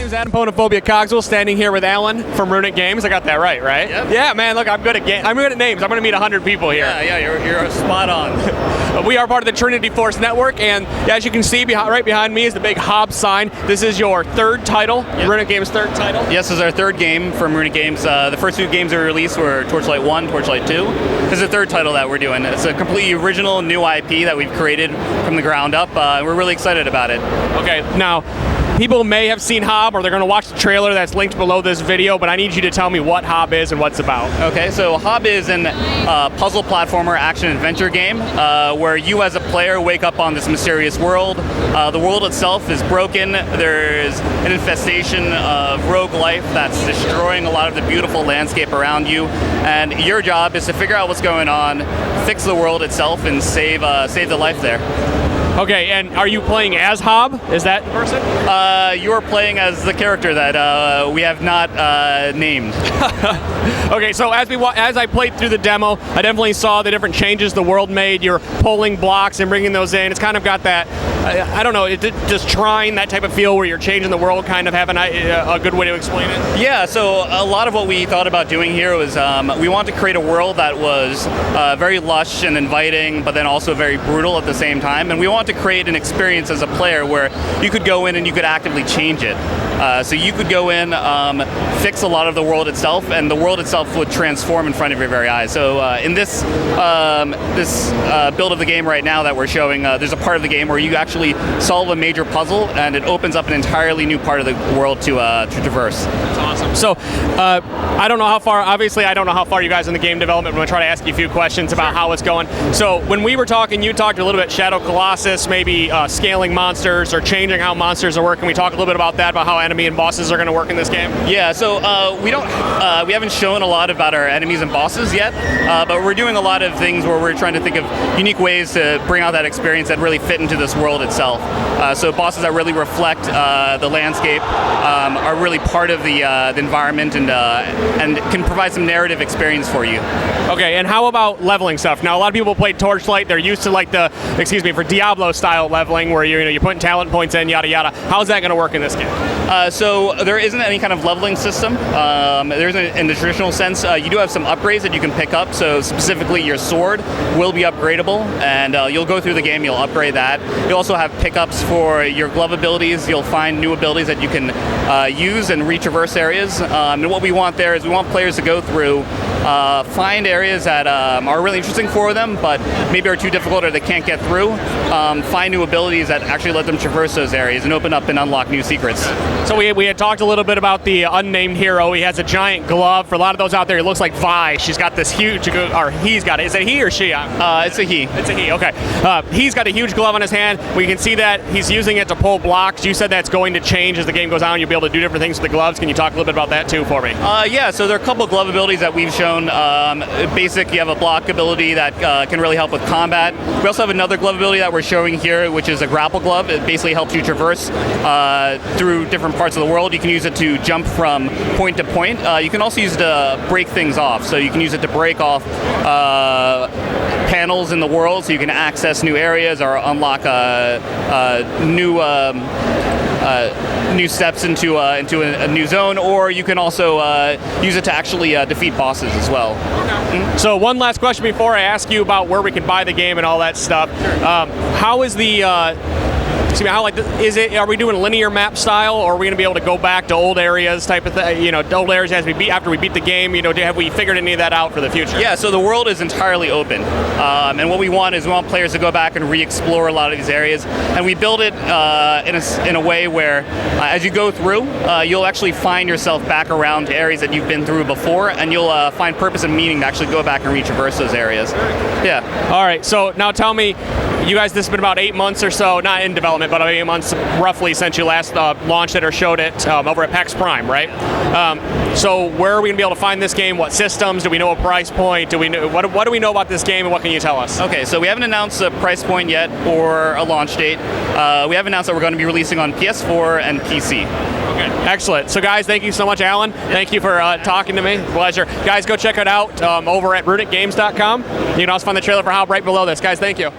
is Adam Pwnophobia Cogswell standing here with Alan from Runic Games. I got that right? Yep. Yeah, man. Look, I'm good at names. I'm going to meet 100 people here. Yeah, you're spot on. We are part of the Trinity Force Network, and as you can see, right behind me is the big Hob sign. This is your third title, Runic Games' third title. Yes, this is our third game from Runic Games. The first two games we released were Torchlight 1, Torchlight 2. This is the third title that we're doing. It's a completely original new IP that we've created from the ground up. We're really excited about it. Okay, now, people may have seen Hob, or they're going to watch the trailer that's linked below this video, but I need you to tell me what Hob is and what it's about. Okay, so Hob is an puzzle platformer action adventure game where you as a player wake up on this mysterious world. The world itself is broken. There's an infestation of rogue life that's destroying a lot of the beautiful landscape around you, and your job is to figure out what's going on, fix the world itself, and save the life there. Okay, and are you playing as Hob? Is that the person? You are playing as the character that we have not named. Okay, so as I played through the demo, I definitely saw the different changes the world made. You're pulling blocks and bringing those in. It's kind of got that, I don't know, just trying that type of feel where you're changing the world, kind of having a good way to explain it. Yeah, so a lot of what we thought about doing here was we wanted to create a world that was very lush and inviting, but then also very brutal at the same time. And we wanted to create an experience as a player where you could go in and you could actively change it. So you could go in, fix a lot of the world itself, and the world itself would transform in front of your very eyes. So in this build of the game right now that we're showing, there's a part of the game where you actually solve a major puzzle, and it opens up an entirely new part of the world to traverse. That's awesome. So I don't know how far, obviously I don't know how far you guys in the game development. I'm going to try to ask you a few questions about how it's going. So when we were talking, you talked a little bit Shadow Colossus, maybe scaling monsters or changing how monsters are working. We talked a little bit about that, about how enemy and bosses are going to work in this game. Yeah, so we haven't shown a lot about our enemies and bosses yet, but we're doing a lot of things where we're trying to think of unique ways to bring out that experience that really fit into this world itself. So bosses that really reflect the landscape, are really part of the environment and can provide some narrative experience for you. Okay, and how about leveling stuff? Now, a lot of people play Torchlight. They're used to like for Diablo style leveling, where you're putting talent points in, yada yada. How's that going to work in this game? So there isn't any kind of leveling system. There isn't in the traditional sense. You do have some upgrades that you can pick up. So specifically, your sword will be upgradable, and you'll go through the game. You'll upgrade that. You'll also have pickups for your glove abilities. You'll find new abilities that you can use and retraverse areas. And what we want there is we want players to go through, find areas that are really interesting for them, but maybe are too difficult or they can't get through. Find new abilities that actually let them traverse those areas and open up and unlock new secrets. So we had talked a little bit about the unnamed hero. He has a giant glove. For a lot of those out there, it looks like Vi. She's got this huge, or he's got it. Is it he or she? It's a he. It's a he, okay. He's got a huge glove on his hand. We can see that he's using it to pull blocks. You said that's going to change as the game goes on. You'll be able to do different things with the gloves. Can you talk a little bit about that too for me? Yeah, so there are a couple of glove abilities that we've shown. Basic, you have a block ability that can really help with combat. We also have another glove ability that we're showing here, which is a grapple glove. It basically helps you traverse through different parts of the world. You can use it to jump from point to point. You can also use it to break things off. So you can use it to break off panels in the world, so you can access new areas or unlock new steps into a new zone, or you can also use it to actually defeat bosses as well. Okay. So one last question before I ask you about where we can buy the game and all that stuff. How is the are we doing linear map style, or are we going to be able to go back to old areas type of thing? Old areas after we beat the game. Have we figured any of that out for the future? Yeah. So the world is entirely open, and what we want players to go back and re-explore a lot of these areas. And we build it in a way where, as you go through, you'll actually find yourself back around to areas that you've been through before, and you'll find purpose and meaning to actually go back and retraverse those areas. Yeah. All right. So now tell me, you guys, this has been about 8 months or so, not in development, but 8 months roughly since you last launched it or showed it over at PAX Prime, right? So where are we going to be able to find this game? What systems? Do we know a price point? What do we know about this game, and what can you tell us? Okay, so we haven't announced a price point yet or a launch date. We have announced that we're going to be releasing on PS4 and PC. Okay, excellent. So guys, thank you so much, Alan. Thank you for talking to me. Pleasure. Guys, go check it out over at runicgames.com. You can also find the trailer for Hob right below this. Guys, thank you.